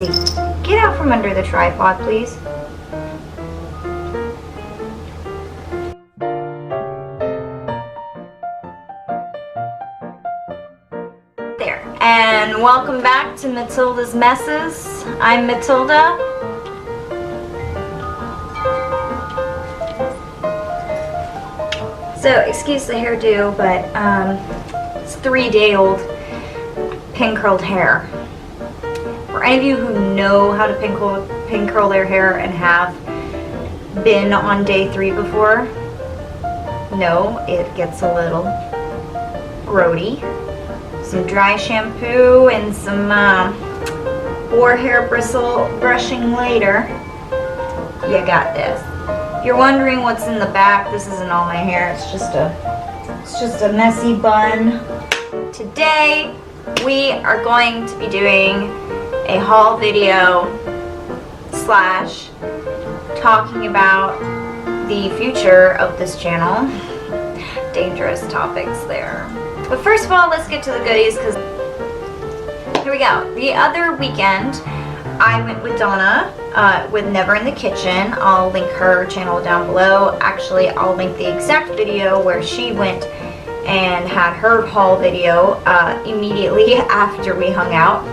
Get out from under the tripod, please. There. And welcome back to Matilda's Messes. I'm Matilda. So, excuse the hairdo, but it's 3-day-old pin curled hair. For any of you who know how to pin curl their hair and have been on day 3 before, no, it gets a little grody. Some dry shampoo and some boar hair bristle brushing later. You got this. If you're wondering what's in the back, this isn't all my hair. It's just a messy bun. Today we are going to be doing a haul video slash talking about the future of this channel. Dangerous topics there. But first of all, let's get to the goodies, because here we go. The other weekend I went with Donna with Never in the Kitchen. I'll link her channel down below. Actually, I'll link the exact video where she went and had her haul video immediately after we hung out.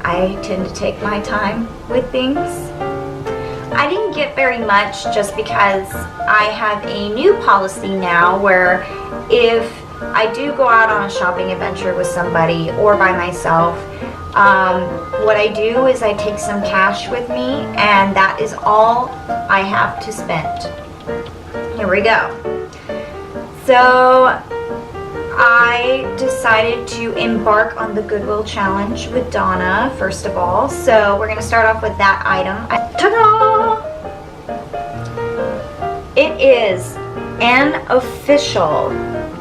I tend to take my time with things. I didn't get very much just because I have a new policy now where if I do go out on a shopping adventure with somebody or by myself, what I do is I take some cash with me, and that is all I have to spend. Here we go. So I decided to embark on the Goodwill challenge with Donna, first of all. So we're going to start off with that item. Ta-da! It is an official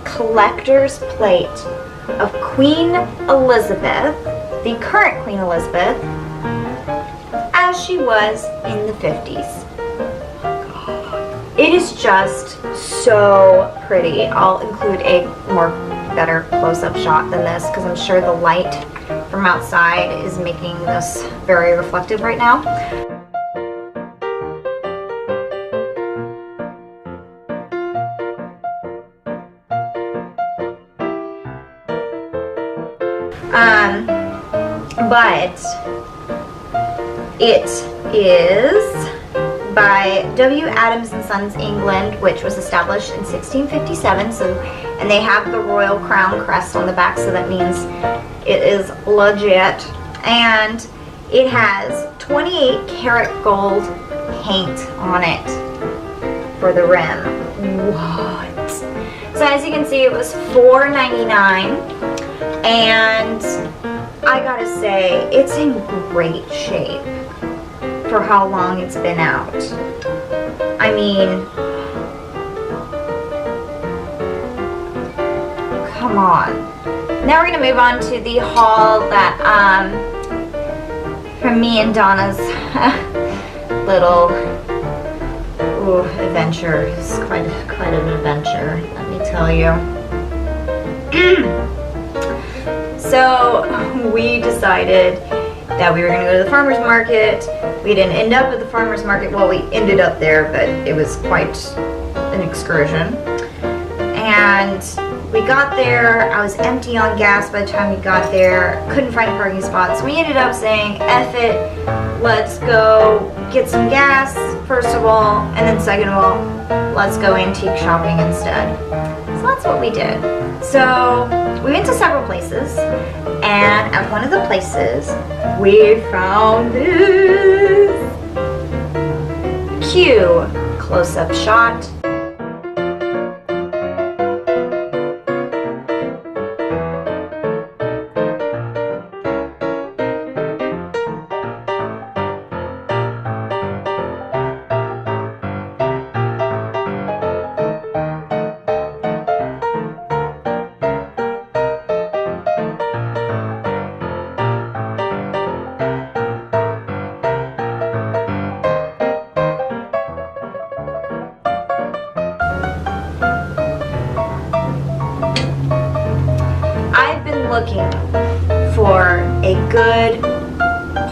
collector's plate of Queen Elizabeth, the current Queen Elizabeth, as she was in the 50s. It is just so pretty. I'll include a better close-up shot than this because I'm sure the light from outside is making this very reflective right now. But it is by W. Adams and Sons, England, which was established in 1657. So, and they have the royal crown crest on the back, so that means it is legit. And it has 28 karat gold paint on it for the rim. What? So as you can see, it was $4.99, and I gotta say, it's in great shape for how long it's been out. I mean, come on. Now we're gonna move on to the haul that from me and Donna's little adventure. It's quite an adventure, let me tell you. So we decided that we were going to go to the farmer's market. We didn't end up at the farmer's market. Well, we ended up there, but it was quite an excursion. And we got there. I was empty on gas by the time we got there. Couldn't find a parking spot. So we ended up saying, F it, let's go get some gas, first of all. And then second of all, let's go antique shopping instead. So that's what we did. So we went to several places, and at one of the places we found this cute close-up shot.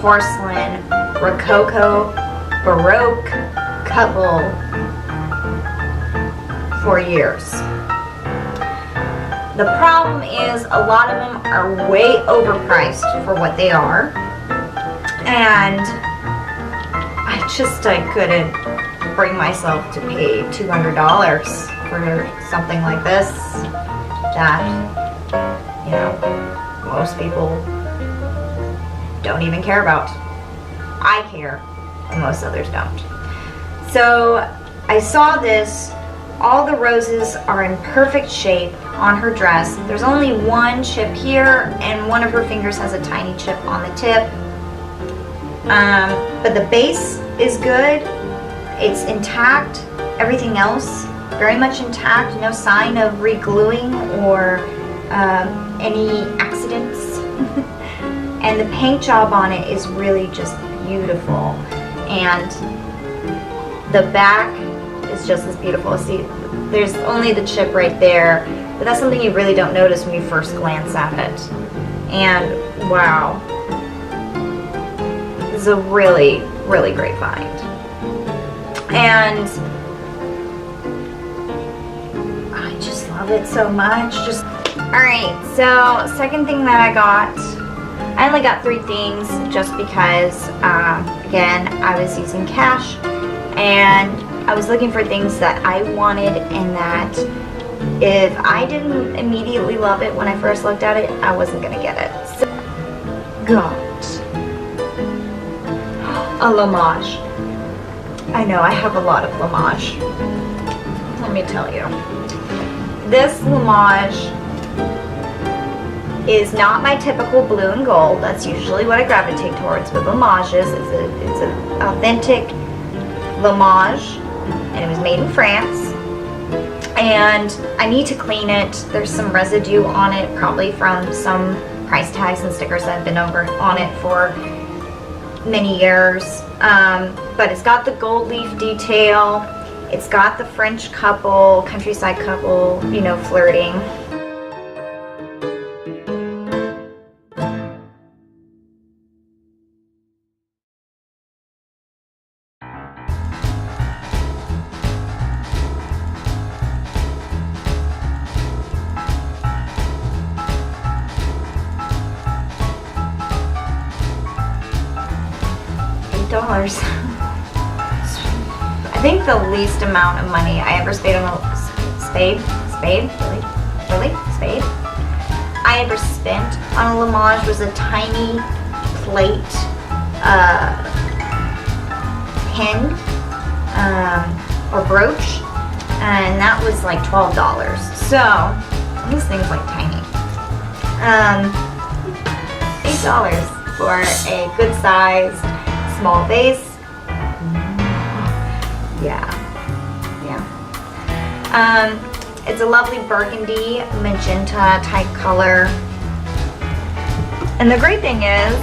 porcelain, Rococo, Baroque couple for years. The problem is a lot of them are way overpriced for what they are, and I couldn't bring myself to pay $200 for something like this that, you know, most people don't even care about. I care, and most others don't. So I saw this. All the roses are in perfect shape on her dress. There's only one chip here, and one of her fingers has a tiny chip on the tip. But the base is good. It's intact. Everything else very much intact. No sign of re-gluing or any accidents. And the paint job on it is really just beautiful. And the back is just as beautiful. See, there's only the chip right there, but that's something you really don't notice when you first glance at it. And wow, this is a really, really great find. And I just love it so much. Alright, so second thing that I only got 3 things just because, again, I was using cash, and I was looking for things that I wanted and that if I didn't immediately love it when I first looked at it, I wasn't going to get it. So, got a L'Image. I know, I have a lot of L'Image. Let me tell you. This L'Image is not my typical blue and gold. That's usually what I gravitate towards with L'Images. It's an authentic L'Image, and it was made in France. And I need to clean it. There's some residue on it, probably from some price tags and stickers that have been over on it for many years. But it's got the gold leaf detail. It's got the French couple, countryside couple, you know, flirting. $8. I think the least amount of money I ever spent on a spade I ever spent on a L'Image was a tiny plate pin or brooch, and that was like $12. So this thing's like tiny. $8 for a good size small vase. Yeah. It's a lovely burgundy magenta type color, and the great thing is,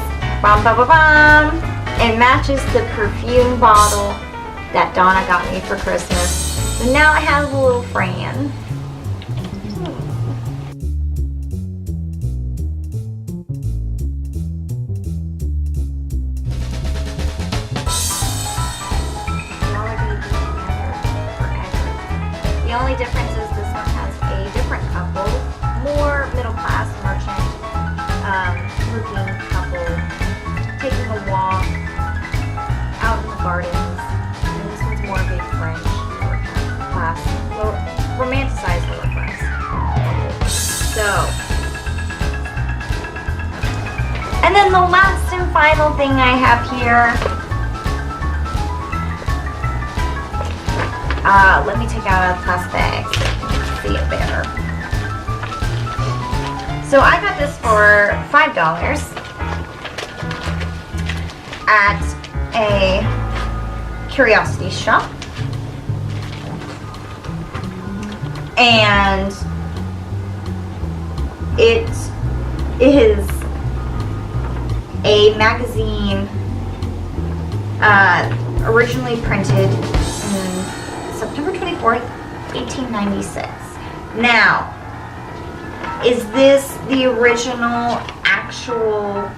it matches the perfume bottle that Donna got me for Christmas. So now I have a little Fran. The only difference is this one has a different couple, more middle-class merchant looking couple taking a walk out in the gardens, and this one's more of a French lower class, romanticized lower class. So, and then the last and final thing I have here. Let me take out a plastic bag so you can see it better. So I got this for $5 at a curiosity shop. And it is a magazine originally printed September 24th, 1896. Now, is this the original actual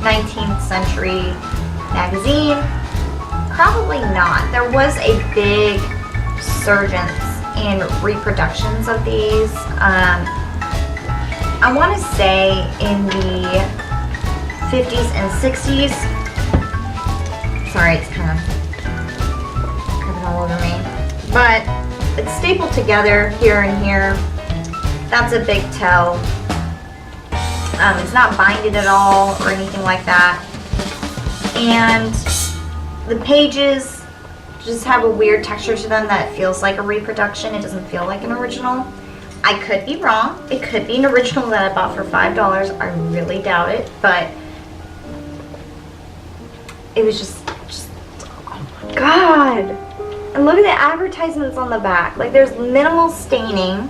19th century magazine? Probably not. There was a big resurgence in reproductions of these. I want to say in the 50s and 60s. Sorry, it's kind of all over me. But it's stapled together here and here. That's a big tell. It's not binded at all or anything like that. And the pages just have a weird texture to them that feels like a reproduction. It doesn't feel like an original. I could be wrong. It could be an original that I bought for $5. I really doubt it, but it was just oh my god. And look at the advertisements on the back. Like, there's minimal staining.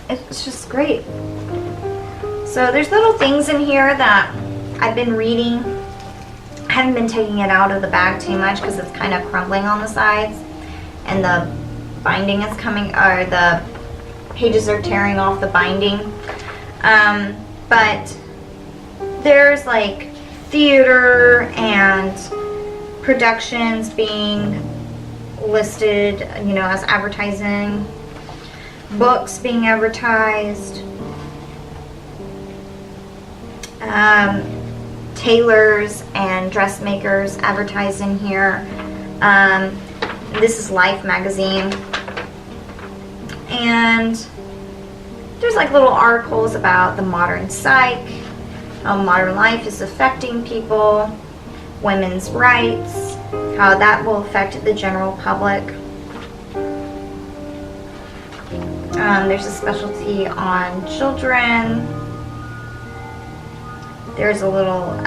It's just great. So there's little things in here that I've been reading. I haven't been taking it out of the bag too much because it's kind of crumbling on the sides, and the binding is coming, or the pages are tearing off the binding. But there's like theater and productions being listed, you know, as advertising, books being advertised, tailors and dressmakers advertised in here. This is Life magazine, and there's like little articles about the modern psyche, how modern life is affecting people, women's rights, how that will affect the general public. There's a specialty on children. There's a little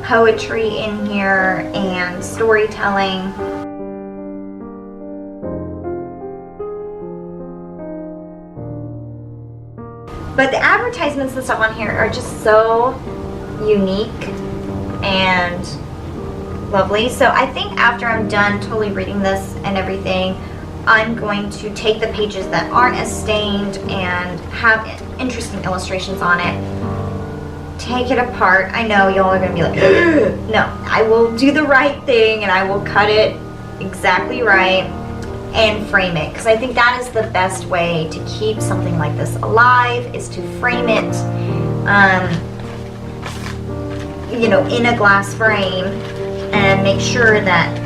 poetry in here and storytelling. But the advertisements and stuff on here are just so unique and lovely. So I think after I'm done totally reading this and everything, I'm going to take the pages that aren't as stained and have interesting illustrations on it, take it apart. I know y'all are going to be like, no, I will do the right thing and I will cut it exactly right and frame it, because I think that is the best way to keep something like this alive, is to frame it, you know, in a glass frame, and make sure that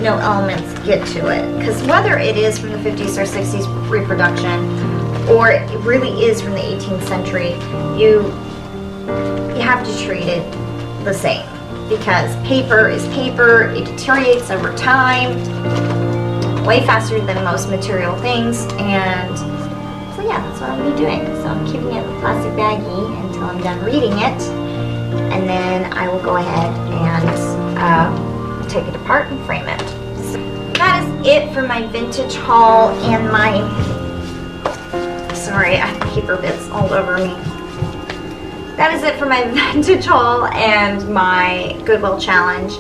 no elements get to it. Because whether it is from the 50s or 60s reproduction, or it really is from the 18th century, you have to treat it the same, because paper is paper. It deteriorates over time way faster than most material things, and so yeah, that's what I'm going to be doing. So I'm keeping it in a plastic baggie until I'm done reading it, and then I will go ahead and take it apart and frame it. So that is it for my vintage haul and my, sorry, I have paper bits all over me. That is it for my vintage haul and my Goodwill challenge.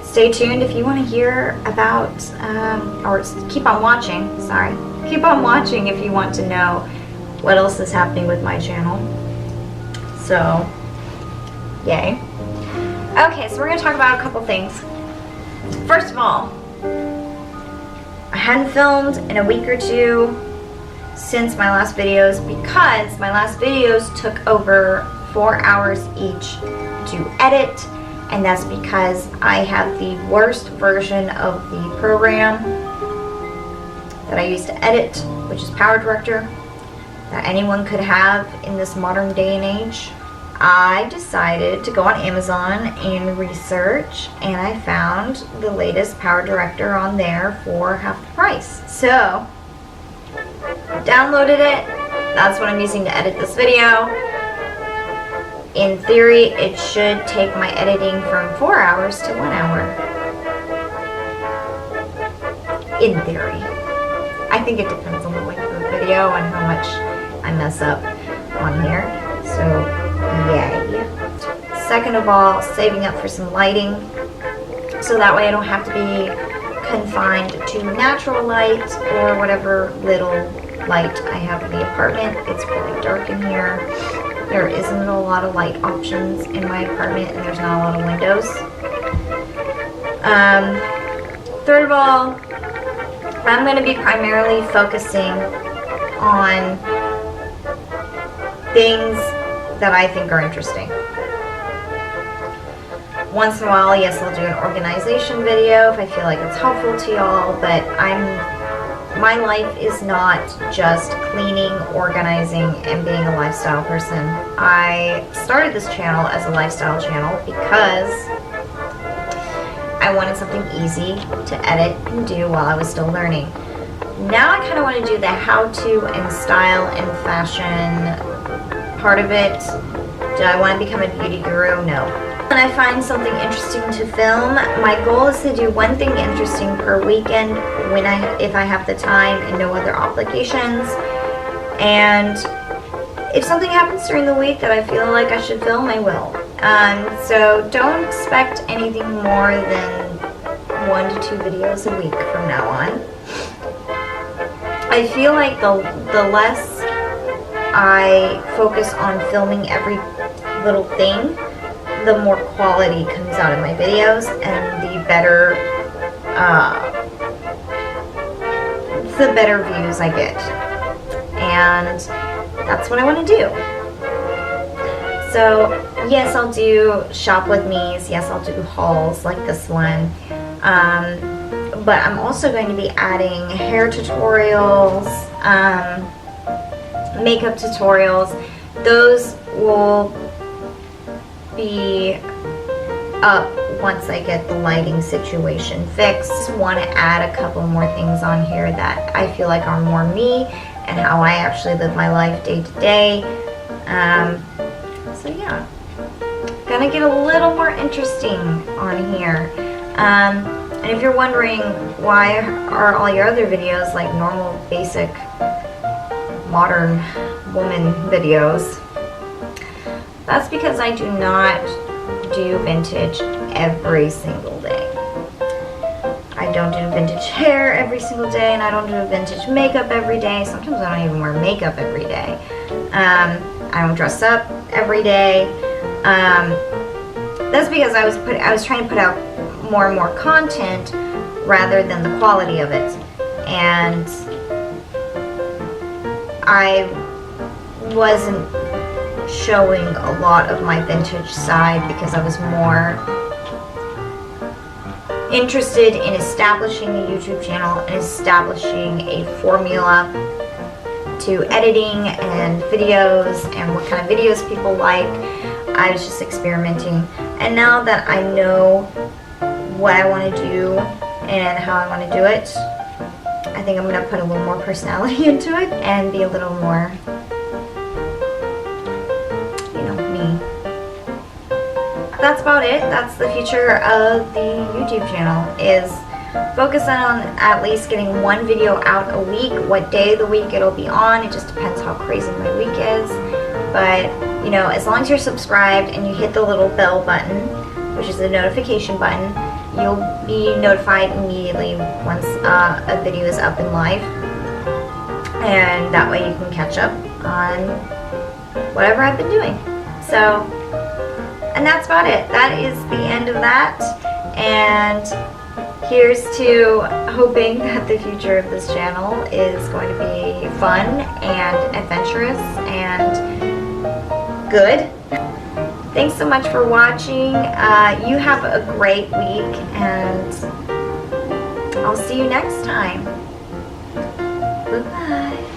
Stay tuned if you want to hear about, or keep on watching, sorry. Keep on watching if you want to know what else is happening with my channel. So, yay. Okay, so we're going to talk about a couple things. First of all, I hadn't filmed in a week or two since my last videos, because my last videos took over 4 hours each to edit. And that's because I have the worst version of the program that I use to edit, which is Power Director, that anyone could have in this modern day and age. I decided to go on Amazon and research, and I found the latest Power Director on there for half the price. So, downloaded it. That's what I'm using to edit this video. In theory, it should take my editing from 4 hours to 1 hour. In theory. I think it depends on the length of the video and how much I mess up on here. So, yay. Second of all, saving up for some lighting, so that way I don't have to be confined to natural light or whatever little light I have in the apartment. It's really dark in here. There isn't a lot of light options in my apartment, and there's not a lot of windows. Third of all, I'm going to be primarily focusing on things that I think are interesting. Once in a while, yes, I'll do an organization video if I feel like it's helpful to y'all, but my life is not just cleaning, organizing, and being a lifestyle person. I started this channel as a lifestyle channel because I wanted something easy to edit and do while I was still learning. Now I kind of want to do the how-to and style and fashion part of it. Do I want to become a beauty guru? No. When I find something interesting to film, my goal is to do one thing interesting per weekend if I have the time and no other obligations. And if something happens during the week that I feel like I should film, I will. So don't expect anything more than 1 to 2 videos a week from now on. I feel like the less I focus on filming every little thing, the more quality comes out of my videos, and the better views I get. And that's what I want to do. So yes, I'll do shop with me's. Yes, I'll do hauls like this one. But I'm also going to be adding hair tutorials, makeup tutorials. Those will be up once I get the lighting situation fixed. Just want to add a couple more things on here that I feel like are more me and how I actually live my life day to day. So yeah, gonna get a little more interesting on here. And if you're wondering why are all your other videos like normal, basic, modern woman videos, that's because I do not do vintage every single day. I don't do vintage hair every single day, and I don't do vintage makeup every day. Sometimes I don't even wear makeup every day. I don't dress up every day. That's because I was trying to put out more and more content rather than the quality of it. And I wasn't showing a lot of my vintage side because I was more interested in establishing a YouTube channel and establishing a formula to editing and videos and what kind of videos people like. I was just experimenting, and now that I know what I want to do and how I want to do it, I think I'm going to put a little more personality into it and be a little more, me. That's about it. That's the future of the YouTube channel, is focus on at least getting 1 video out a week. What day of the week it'll be on, it just depends how crazy my week is. But, as long as you're subscribed and you hit the little bell button, which is the notification button, you'll be notified immediately once a video is up and live. And that way you can catch up on whatever I've been doing. So, and that's about it. That is the end of that. And here's to hoping that the future of this channel is going to be fun and adventurous and good. Thanks so much for watching. You have a great week, and I'll see you next time. Bye-bye.